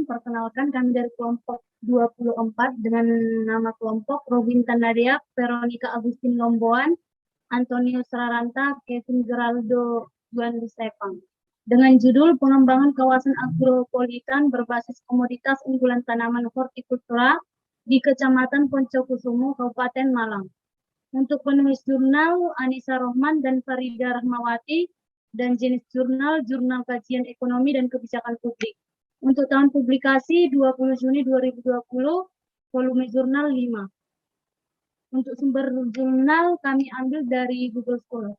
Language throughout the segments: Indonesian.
perkenalkan kami dari kelompok 24 dengan nama kelompok Robin Tanadia, Veronica Agustin Lomboan, Antonius Raranta, Kevin Geraldo Juan Sepang. Dengan judul pengembangan kawasan agropolitan berbasis komoditas unggulan tanaman hortikultura di Kecamatan Poncokusumo, Kabupaten Malang. Untuk penulis jurnal Anissa Rohman dan Farida Rahmawati, dan jenis jurnal Kajian Ekonomi dan Kebijakan Publik. Untuk tahun publikasi 20 Juni 2020, volume jurnal 5. Untuk sumber jurnal kami ambil dari Google Scholar.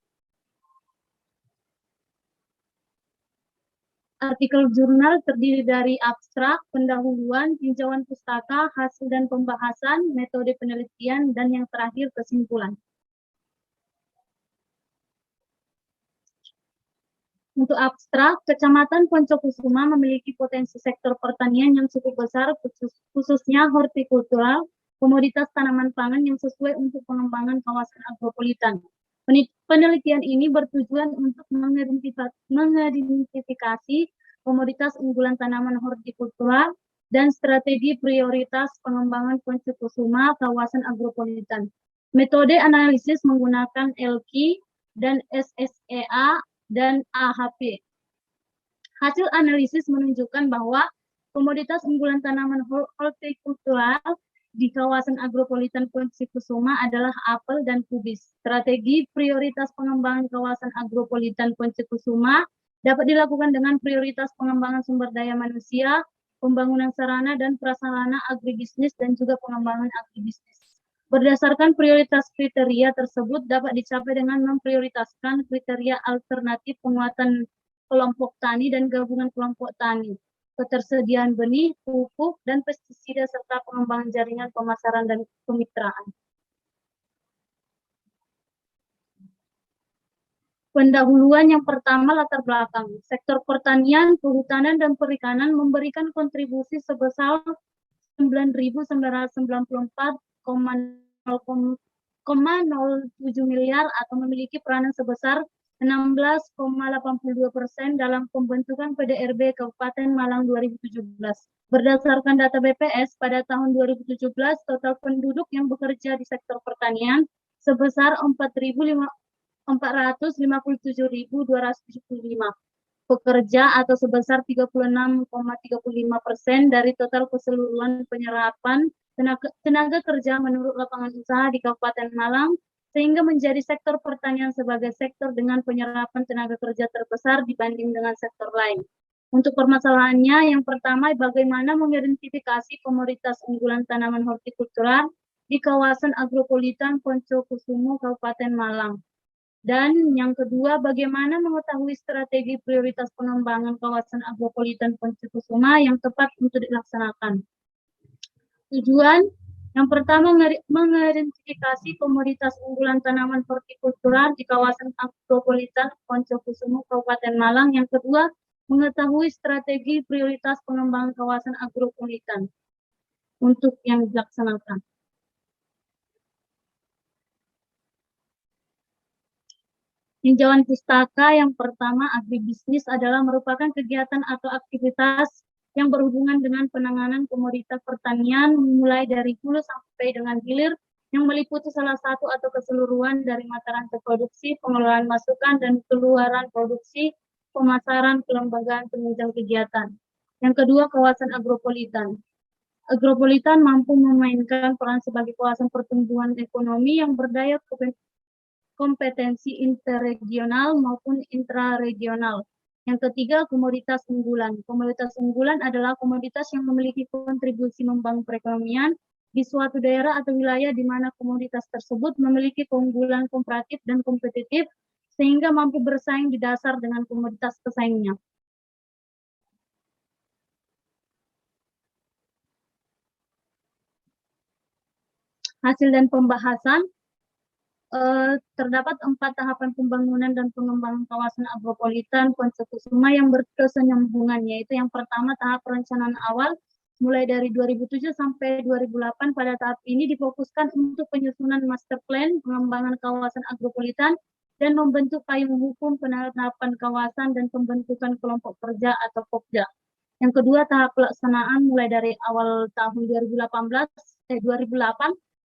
Artikel jurnal terdiri dari abstrak, pendahuluan, tinjauan pustaka, hasil dan pembahasan, metode penelitian, dan yang terakhir kesimpulan. Untuk abstrak, Kecamatan Poncokusuma memiliki potensi sektor pertanian yang cukup besar, khususnya hortikultural, komoditas tanaman pangan yang sesuai untuk pengembangan kawasan agropolitan. Penelitian ini bertujuan untuk mengidentifikasi komoditas unggulan tanaman hortikultural dan strategi prioritas pengembangan Poncokusuma kawasan agropolitan. Metode analisis menggunakan LQ dan SSEA dan AHP. Hasil analisis menunjukkan bahwa komoditas unggulan tanaman hortikultural di kawasan agropolitan Poncokusuma adalah apel dan kubis. Strategi prioritas pengembangan kawasan agropolitan Poncokusuma dapat dilakukan dengan prioritas pengembangan sumber daya manusia, pembangunan sarana dan prasarana agribisnis, dan juga pengembangan agribisnis. Berdasarkan prioritas kriteria tersebut dapat dicapai dengan memprioritaskan kriteria alternatif penguatan kelompok tani dan gabungan kelompok tani, ketersediaan benih, pupuk, dan pestisida, serta pengembangan jaringan pemasaran dan kemitraan. Pendahuluan yang pertama, latar belakang. Sektor pertanian, kehutanan, dan perikanan memberikan kontribusi sebesar 9.994,07 miliar atau memiliki peranan sebesar 16,82% dalam pembentukan PDRB Kabupaten Malang 2017. Berdasarkan data BPS, pada tahun 2017, total penduduk yang bekerja di sektor pertanian sebesar 457.275 pekerja atau sebesar 36,35% dari total keseluruhan penyerapan tenaga kerja menurut lapangan usaha di Kabupaten Malang, sehingga menjadi sektor pertanian sebagai sektor dengan penyerapan tenaga kerja terbesar dibanding dengan sektor lain. Untuk permasalahannya, yang pertama, bagaimana mengidentifikasi komoditas unggulan tanaman hortikultural di kawasan agropolitan Poncokusumo, Kabupaten Malang. Dan yang kedua, bagaimana mengetahui strategi prioritas pengembangan kawasan agropolitan Poncokusuma yang tepat untuk dilaksanakan. Tujuan yang pertama, mengidentifikasi komoditas unggulan tanaman hortikultural di kawasan agropolitan Poncokusuma, Kabupaten Malang. Yang kedua, mengetahui strategi prioritas pengembangan kawasan agropolitan untuk yang dilaksanakan. Tinjauan pustaka yang pertama, agribisnis adalah merupakan kegiatan atau aktivitas yang berhubungan dengan penanganan komoditas pertanian mulai dari hulu sampai dengan hilir, yang meliputi salah satu atau keseluruhan dari mata rantai produksi, pengelolaan masukan dan keluaran produksi, pemasaran, kelembagaan penunjang kegiatan. Yang kedua, kawasan agropolitan. Agropolitan mampu memainkan peran sebagai kawasan pertumbuhan ekonomi yang berdaya kompetensi interregional maupun intraregional. Yang ketiga, komoditas unggulan. Komoditas unggulan adalah komoditas yang memiliki kontribusi membangun perekonomian di suatu daerah atau wilayah di mana komoditas tersebut memiliki keunggulan komparatif dan kompetitif sehingga mampu bersaing di dasar dengan komoditas pesaingnya. Hasil dan pembahasan. Terdapat 4 tahapan pembangunan dan pengembangan kawasan agropolitan Poncokusuma yang berkesinambungan, yaitu yang pertama, tahap perencanaan awal mulai dari 2007 sampai 2008. Pada tahap ini difokuskan untuk penyusunan master plan pengembangan kawasan agropolitan dan membentuk payung hukum penerapan kawasan dan pembentukan kelompok kerja atau Pokja. Yang kedua, tahap pelaksanaan mulai dari awal tahun 2008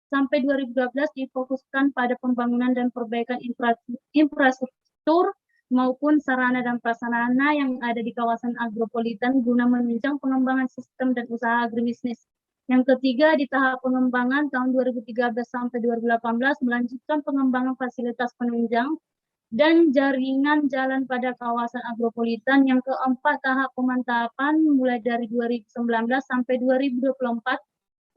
sampai 2012 difokuskan pada pembangunan dan perbaikan infrastruktur maupun sarana dan prasarana yang ada di kawasan agropolitan guna menunjang pengembangan sistem dan usaha agribisnis. Yang ketiga, di tahap pengembangan tahun 2013 sampai 2018 melanjutkan pengembangan fasilitas penunjang dan jaringan jalan pada kawasan agropolitan. Yang keempat, tahap pemantapan mulai dari 2019 sampai 2024,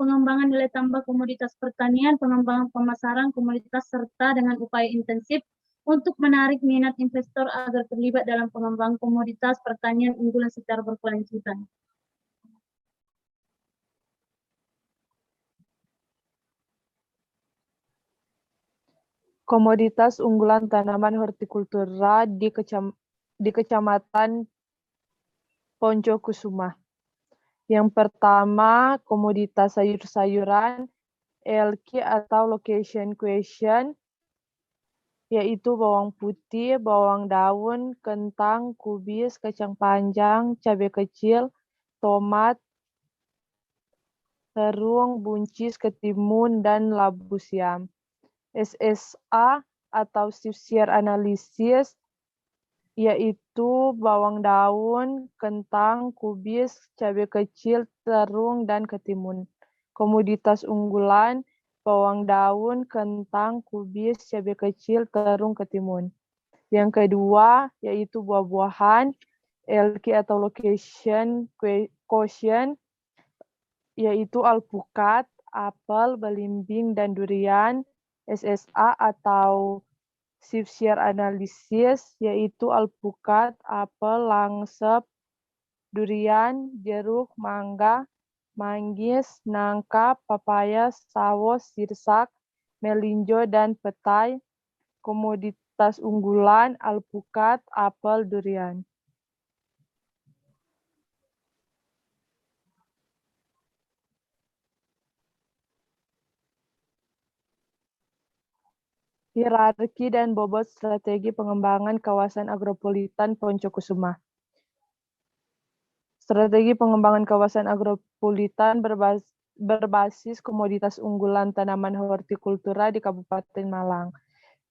pengembangan nilai tambah komoditas pertanian, pengembangan pemasaran komoditas, serta dengan upaya intensif untuk menarik minat investor agar terlibat dalam pengembangan komoditas pertanian unggulan secara berkelanjutan. Komoditas unggulan tanaman hortikultura di Kecamatan Poncokusuma. Yang pertama, komoditas sayur-sayuran, LQ atau location question, yaitu bawang putih, bawang daun, kentang, kubis, kacang panjang, cabai kecil, tomat, terung, buncis, ketimun, dan labu siam. SSA atau shift share analysis, yaitu bawang daun, kentang, kubis, cabai kecil, terung, dan ketimun. Komoditas unggulan, bawang daun, kentang, kubis, cabai kecil, terung, ketimun. Yang kedua, yaitu buah-buahan, LQ atau location quotient, yaitu alpukat, apel, belimbing, dan durian. SSA atau shift share analysis, yaitu alpukat, apel, langsep, durian, jeruk, mangga, manggis, nangka, papaya, sawo, sirsak, melinjo, dan petai. Komoditas unggulan, alpukat, apel, durian. Hierarki dan bobot strategi pengembangan kawasan agropolitan Poncokusuma. Strategi pengembangan kawasan agropolitan berbasis komoditas unggulan tanaman hortikultura di Kabupaten Malang.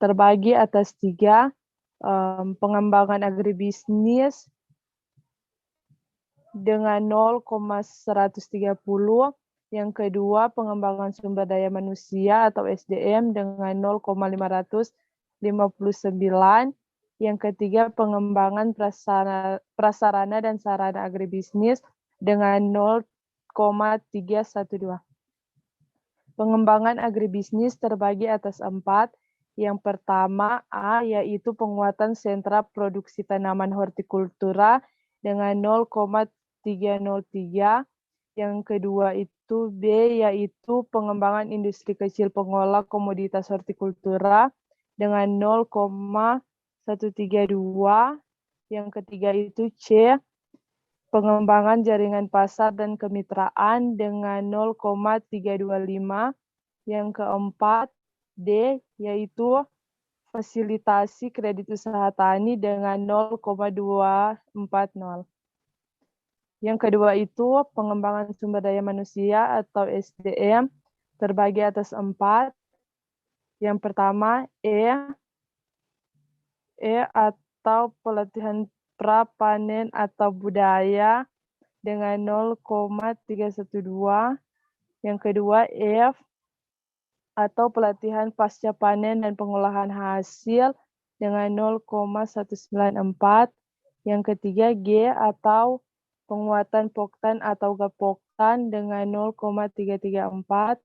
Terbagi atas 3, pengembangan agribisnis dengan 0,130, yang kedua pengembangan sumber daya manusia atau SDM dengan 0,559, yang ketiga pengembangan prasarana dan sarana agribisnis dengan 0,312. Pengembangan agribisnis terbagi atas 4. Yang pertama A, yaitu penguatan sentra produksi tanaman hortikultura dengan 0,303. Yang kedua itu B, yaitu pengembangan industri kecil pengolah komoditas hortikultura dengan 0,132. Yang ketiga itu C, pengembangan jaringan pasar dan kemitraan dengan 0,325. Yang keempat D, yaitu fasilitasi kredit usaha tani dengan 0,240. Yang kedua itu pengembangan sumber daya manusia atau SDM terbagi atas 4. Yang pertama E atau pelatihan pra-panen atau budaya dengan 0,312. Yang kedua F atau pelatihan pasca panen dan pengolahan hasil dengan 0,194. Yang ketiga G atau penguatan poktan atau gapoktan dengan 0,334.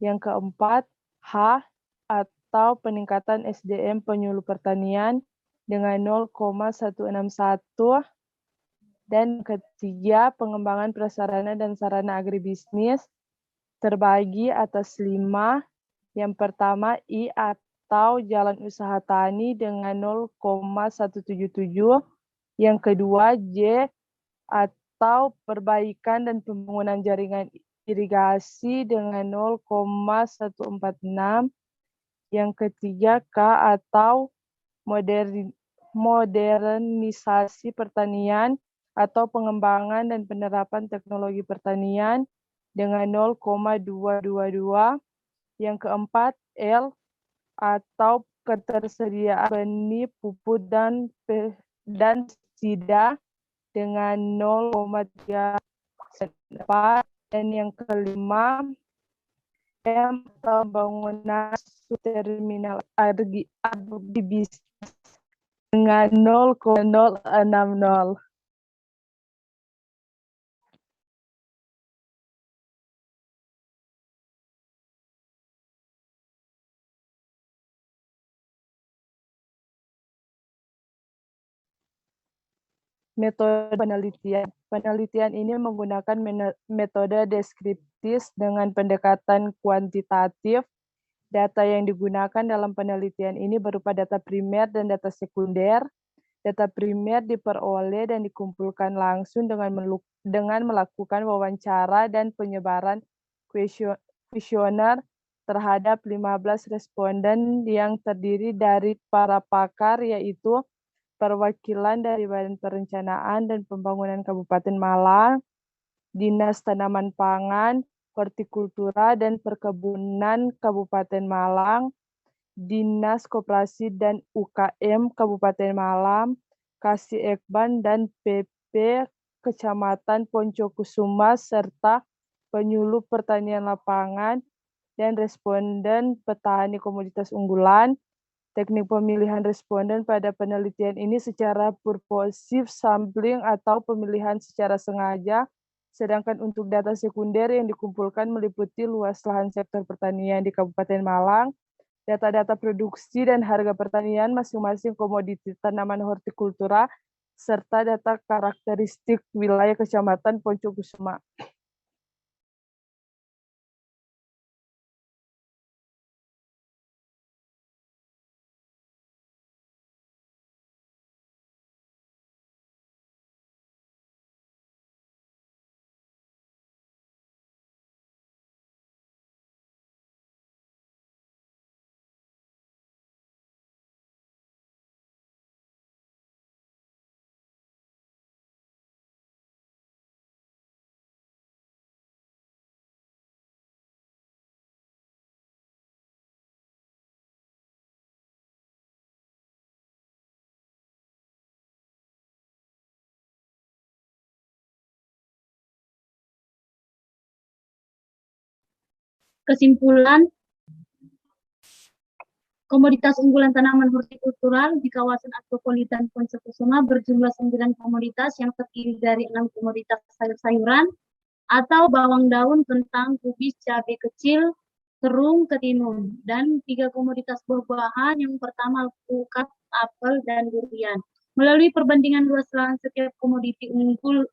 Yang keempat H atau peningkatan SDM penyuluh pertanian dengan 0,161. Dan ketiga pengembangan prasarana dan sarana agribisnis terbagi atas 5. Yang pertama I atau jalan usaha tani dengan 0,177. Yang kedua J atau perbaikan dan pembangunan jaringan irigasi dengan 0,146. Yang ketiga K atau modernisasi pertanian atau pengembangan dan penerapan teknologi pertanian dengan 0,222. Yang keempat, L atau ketersediaan benih, pupuk, dan pestisida dengan 0,3. Dan yang kelima, M atau bangunan terminal agribisnis dengan 0,060. Metode penelitian. Penelitian ini menggunakan metode deskriptif dengan pendekatan kuantitatif. Data yang digunakan dalam penelitian ini berupa data primer dan data sekunder. Data primer diperoleh dan dikumpulkan langsung dengan melakukan wawancara dan penyebaran kuesioner terhadap 15 responden yang terdiri dari para pakar, yaitu perwakilan dari Badan Perencanaan dan Pembangunan Kabupaten Malang, Dinas Tanaman Pangan, Hortikultura dan Perkebunan Kabupaten Malang, Dinas Koperasi dan UKM Kabupaten Malang, Kasih Ekban dan PP Kecamatan Poncokusuma, serta penyuluh pertanian lapangan dan responden petani komoditas unggulan. Teknik pemilihan responden pada penelitian ini secara purposive sampling atau pemilihan secara sengaja, sedangkan untuk data sekunder yang dikumpulkan meliputi luas lahan sektor pertanian di Kabupaten Malang, data-data produksi dan harga pertanian masing-masing komoditi tanaman hortikultura, serta data karakteristik wilayah Kecamatan Poncokusuma. Kesimpulan, komoditas unggulan tanaman hortikultural di kawasan agropolitan Poncokusuma berjumlah 9 komoditas yang terdiri dari 6 komoditas sayur-sayuran atau bawang daun, kentang, kubis, cabai kecil, terung, ketimun, dan 3 komoditas buah-buahan, yang pertama alpukat, apel, dan durian. Melalui perbandingan luas lahan setiap komoditi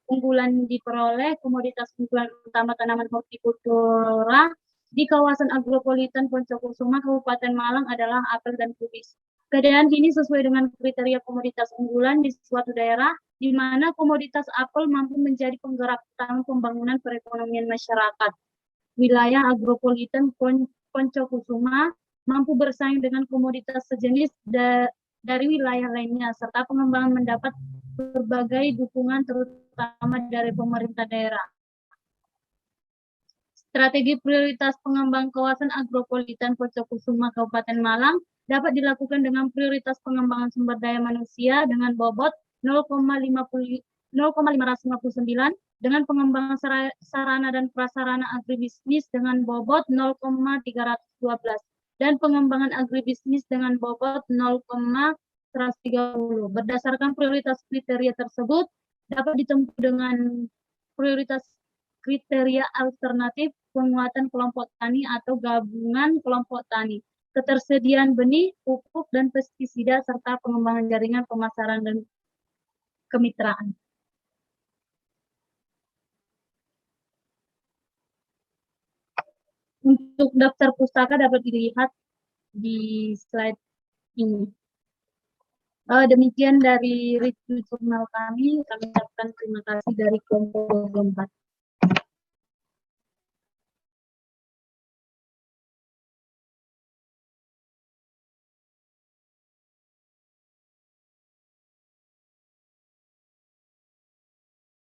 unggulan diperoleh, komoditas unggulan utama tanaman hortikultura di kawasan agropolitan Poncokusuma, Kabupaten Malang adalah apel dan kubis. Keadaan ini sesuai dengan kriteria komoditas unggulan di suatu daerah, di mana komoditas apel mampu menjadi penggerak utama pembangunan perekonomian masyarakat. Wilayah agropolitan Poncokusuma mampu bersaing dengan komoditas sejenis dari wilayah lainnya, serta pengembangan mendapat berbagai dukungan terutama dari pemerintah daerah. Strategi prioritas pengembang kawasan agropolitan Poncokusuma Kabupaten Malang dapat dilakukan dengan prioritas pengembangan sumber daya manusia dengan bobot 0,559, dengan pengembangan sarana dan prasarana agribisnis dengan bobot 0,312, dan pengembangan agribisnis dengan bobot 0,130. Berdasarkan prioritas kriteria tersebut, dapat ditempuh dengan prioritas kriteria alternatif penguatan kelompok tani atau gabungan kelompok tani, ketersediaan benih, pupuk, dan pestisida, serta pengembangan jaringan pemasaran dan kemitraan. Untuk daftar pustaka dapat dilihat di slide ini. Demikian dari review jurnal kami ucapkan terima kasih dari kelompok 24.